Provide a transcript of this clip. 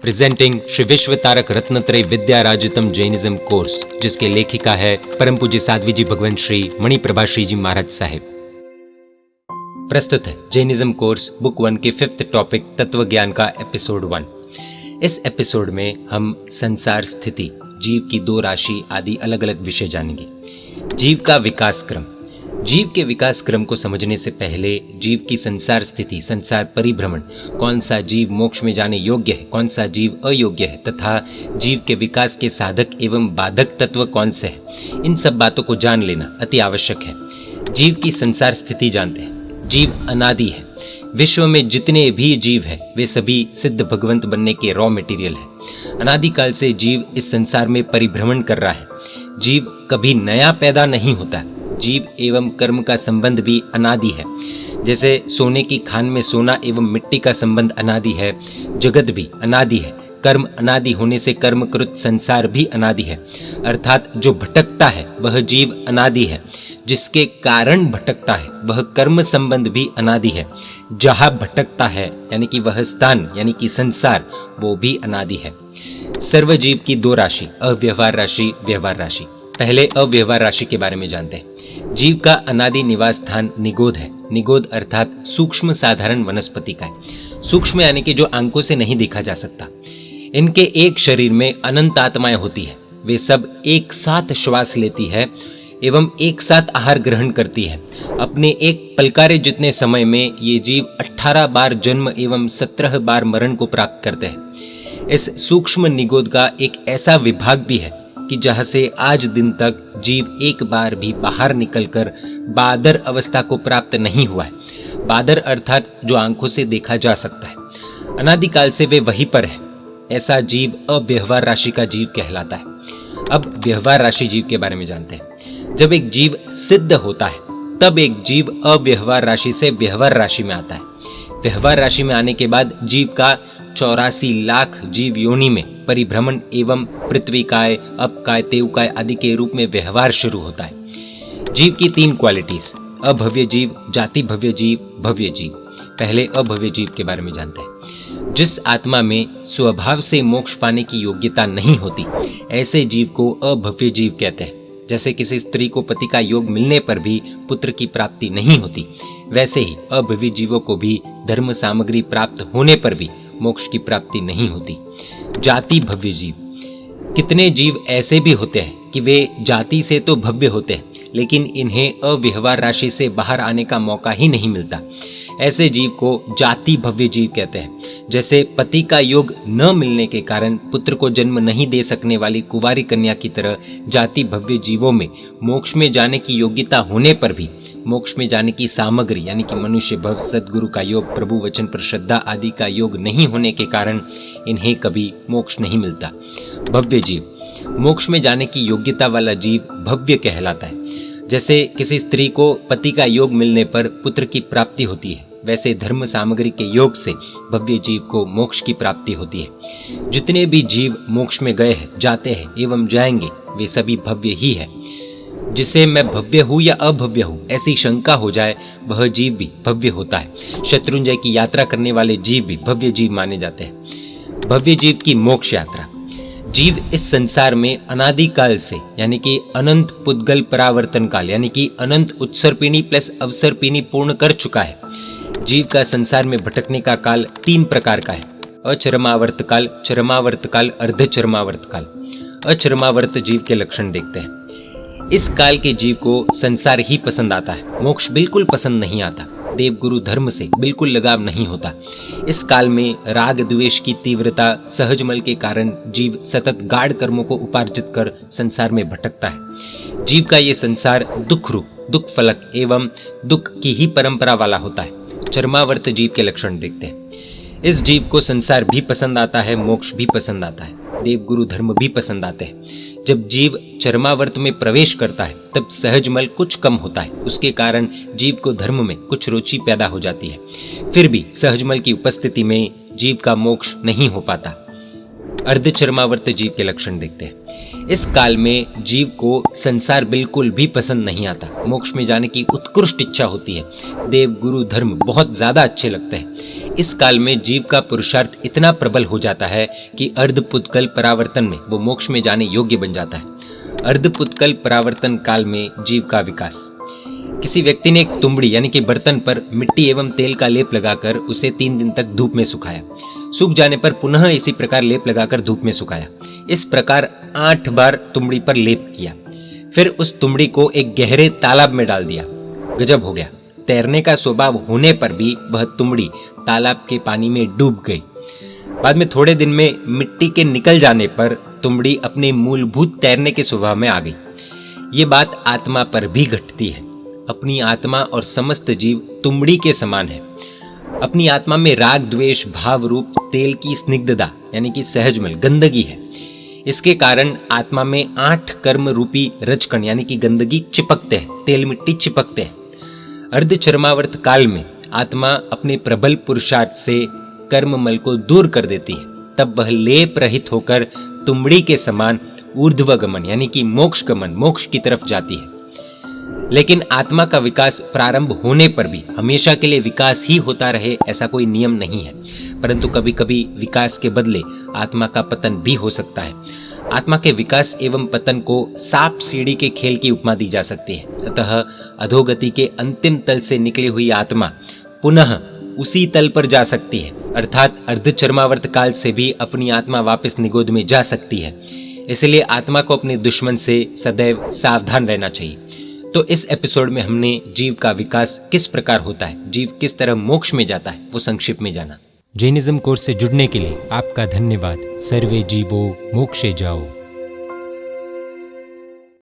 Presenting Shri विश्व Tarak रत्नत्रय विद्याराजितम Jainism course, जिसके लेखिका है परम पूज्य साध्वी जी भगवान श्री मणिप्रभा श्री जी महाराज साहिब। प्रस्तुत है जैनिज्म कोर्स बुक 1 के 5th टॉपिक तत्व ज्ञान का एपिसोड 1। इस एपिसोड में हम संसार स्थिति, जीव की 2 राशि आदि अलग अलग विषय जानेंगे। जीव का विकास क्रम। जीव के विकास क्रम को समझने से पहले जीव की संसार स्थिति, संसार परिभ्रमण, कौन सा जीव मोक्ष में जाने योग्य है, कौन सा जीव अयोग्य है तथा जीव के विकास के साधक एवं बाधक तत्व कौन से हैं, इन सब बातों को जान लेना अति आवश्यक है। जीव की संसार स्थिति जानते हैं। जीव अनादि है। विश्व में जितने भी जीव हैं वे सभी सिद्ध भगवंत बनने के रॉ मटेरियल है। अनादिकाल से जीव इस संसार में परिभ्रमण कर रहा है। जीव कभी नया पैदा नहीं होता। जीव एवं कर्म का संबंध भी अनादि है। जैसे सोने की खान में सोना एवं मिट्टी का संबंध अनादि है, जगत भी अनादि है। कर्म अनादि होने से कर्मकृत संसार भी अनादि है। अर्थात जो भटकता है वह जीव अनादि है, जिसके कारण भटकता है वह कर्म संबंध भी अनादि है। जहाँ भटकता है यानी कि वह स्थान यानी कि संसार, वो भी अनादि है। सर्व जीव की 2 राशि, अव्यवहार राशि, व्यवहार राशि। पहले अव्यवहार राशि के बारे में जानते हैं। जीव का अनादि निवास स्थान निगोद है। निगोद अर्थात सूक्ष्म साधारण वनस्पति का है। सूक्ष्म यानी कि जो आंखों से नहीं देखा जा सकता। इनके एक शरीर में अनंत आत्माएं होती है। वे सब एक साथ श्वास लेती है एवं एक साथ आहार ग्रहण करती है। अपने एक पलकारे जितने समय में ये जीव 18 बार जन्म एवं 17 बार मरण को प्राप्त करते हैं। इस सूक्ष्म निगोद का एक ऐसा विभाग भी है कि जहां से आज दिन तक जीव एक बार भी बाहर निकलकर बादर अवस्था को प्राप्त नहीं हुआ है। बादर अर्थात जो आंखों से देखा जा सकता है। अनादिकाल से वे वहीं पर है। ऐसा जीव अव्यवहार राशि का जीव कहलाता है। अब व्यवहार राशि जीव के बारे में जानते हैं। जब एक जीव सिद्ध होता है तब एक जीव अव्यवहार राशि से व्यवहार राशि में आता है। व्यवहार राशि में आने के बाद जीव का 84 लाख जीव योनि में परिभ्रमण एवं पृथ्वीकाय, अपकाय, तेवकाय आदि के रूप में व्यवहार शुरू होता है। जीव की 3 क्वालिटीज, अभव्य जीव, जाति भव्य जीव, भव्य जीव। पहले अभव्य जीव के बारे में जानते हैं। जिस आत्मा में स्वभाव से मोक्ष पाने की योग्यता नहीं होती, ऐसे जीव को अभव्य जीव कहते हैं। जैसे किसी स्त्री को पति का योग मिलने पर भी पुत्र की प्राप्ति नहीं होती, वैसे ही अभव्य जीवों को भी धर्म सामग्री प्राप्त होने पर भी मोक्ष की प्राप्ति नहीं होती। जाति भव्य जीव। कितने जीव ऐसे भी होते हैं कि वे जाति से तो भव्य होते हैं, लेकिन इन्हें अव्यवहार राशि से बाहर आने का मौका ही नहीं मिलता। ऐसे जीव को जाति भव्य जीव कहते हैं। जैसे पति का योग न मिलने के कारण पुत्र को जन्म नहीं दे सकने वाली कुंवारी कन्या की तरह जाति भव्य जीवों में मोक्ष में जाने की योग्यता होने पर भी मोक्ष में जाने की सामग्री यानी कि मनुष्य भव, सद्गुरु का योग, प्रभु वचन पर श्रद्धा आदि का योग नहीं होने के कारण इन्हें कभी मोक्ष नहीं मिलता। भव्य जीव। मोक्ष में जाने की योग्यता वाला जीव भव्य कहलाता है। जैसे किसी स्त्री को पति का योग मिलने पर पुत्र की प्राप्ति होती है, वैसे धर्म सामग्री के योग से भव्य जीव को मोक्ष की प्राप्ति होती है। जितने भी जीव मोक्ष में गए हैं, जाते हैं एवं जाएंगे, वे सभी भव्य ही है। जिसे मैं भव्य हूँ या अभव्य हूँ ऐसी शंका हो जाए, वह जीव भी भव्य होता है। शत्रुंजय की यात्रा करने वाले जीव भी भव्य जीव माने जाते हैं। भव्य जीव की मोक्ष यात्रा। जीव इस संसार में अनादिकाल से यानी कि अनंत पुद्गल परावर्तन काल यानी कि अनंत उत्सर्पिणी प्लस अवसर्पिणी पूर्ण कर चुका है। जीव का संसार में भटकने का काल 3 प्रकार का है। अचरमावर्त काल, चरमावर्त काल, अर्धचरमावर्त काल। अचरमावर्त जीव के लक्षण देखते हैं। इस काल के जीव को संसार ही पसंद आता है, मोक्ष बिल्कुल पसंद नहीं आता। देवगुरु धर्म से बिल्कुल लगाव नहीं होता। इस काल में राग द्वेष की तीव्रता, सहजमल के कारण जीव सतत गाढ़ कर्मों को उपार्जित कर संसार में भटकता है। जीव का ये संसार दुख रूप, दुख फलक एवं दुख की ही परंपरा वाला होता है। चरमावर्त जीव के लक्षण देखते हैं। इस जीव को संसार भी पसंद आता है, मोक्ष भी पसंद आता है, देवगुरु धर्म भी पसंद आते हैं। जब जीव चरमावर्त में प्रवेश करता है तब सहजमल कुछ कम होता है। उसके कारण जीव को धर्म में कुछ रुचि पैदा हो जाती है। फिर भी सहजमल की उपस्थिति में जीव का मोक्ष नहीं हो पाता। अर्धचर्मावर्त जीव के लक्षण देखते हैं। इस काल में जीव को संसार बिल्कुल भी पसंद नहीं आता। मोक्ष में जाने की उत्कृष्ट इच्छा होती है। देव गुरु धर्म बहुत ज्यादा अच्छे लगते हैं। इस काल में जीव का पुरुषार्थ इतना प्रबल हो जाता है कि अर्धपुत्कल परावर्तन में वो मोक्ष में जाने योग्य बन जाता है। अर्धपुत्कल परावर्तन काल में जीव का विकास। किसी व्यक्ति ने एक तुंबड़ी यानी कि बर्तन पर मिट्टी एवं तेल का लेप लगाकर उसे 3 दिन तक धूप में सुखाया। सूख जाने पर पुनः इसी प्रकार लेप लगाकर धूप में सुखाया। इस प्रकार 8 बार तुंबड़ी पर लेप किया। फिर उस तुंबड़ी को एक गहरे तालाब में डाल दिया। गजब हो गया। तैरने का स्वभाव होने पर भी वह तुंबड़ी तालाब के पानी में डूब गई। बाद में थोड़े दिन में मिट्टी के निकल जाने पर तुंबड़ी अपने मूलभूत तैरने के स्वभाव में आ गई। ये बात आत्मा पर भी घटती है। अपनी आत्मा और समस्त जीव तुंबड़ी के समान है। अपनी आत्मा में राग द्वेष भाव रूप तेल की स्निग्धता यानी कि सहजमल गंदगी है। इसके कारण आत्मा में 8 कर्म रूपी रजकण यानी कि गंदगी चिपकते हैं, तेल मिट्टी चिपकते हैं। अर्धचर्मावर्त काल में आत्मा अपने प्रबल पुरुषार्थ से कर्ममल को दूर कर देती है। तब वह लेप रहित होकर तुंबड़ी के समान ऊर्ध्वगमन यानी कि मोक्ष गमन मोक्ष की तरफ जाती है। लेकिन आत्मा का विकास प्रारंभ होने पर भी हमेशा के लिए विकास ही होता रहे ऐसा कोई नियम नहीं है, परंतु कभी कभी विकास के बदले आत्मा का पतन भी हो सकता है। आत्मा के विकास एवं पतन को सांप सीढ़ी के खेल की उपमा दी जा सकती है। अतः अधोगति के अंतिम तल से निकली हुई आत्मा पुनः उसी तल पर जा सकती है, अर्थात अर्धचर्मावर्त काल से भी अपनी आत्मा वापस निगोद में जा सकती है। इसलिए आत्मा को अपने दुश्मन से सदैव सावधान रहना चाहिए। तो इस एपिसोड में हमने जीव का विकास किस प्रकार होता है, जीव किस तरह मोक्ष में जाता है, वो संक्षिप्त में जाना। जैनिज्म कोर्स से जुड़ने के लिए आपका धन्यवाद। सर्वे जीवो मोक्षे जाओ।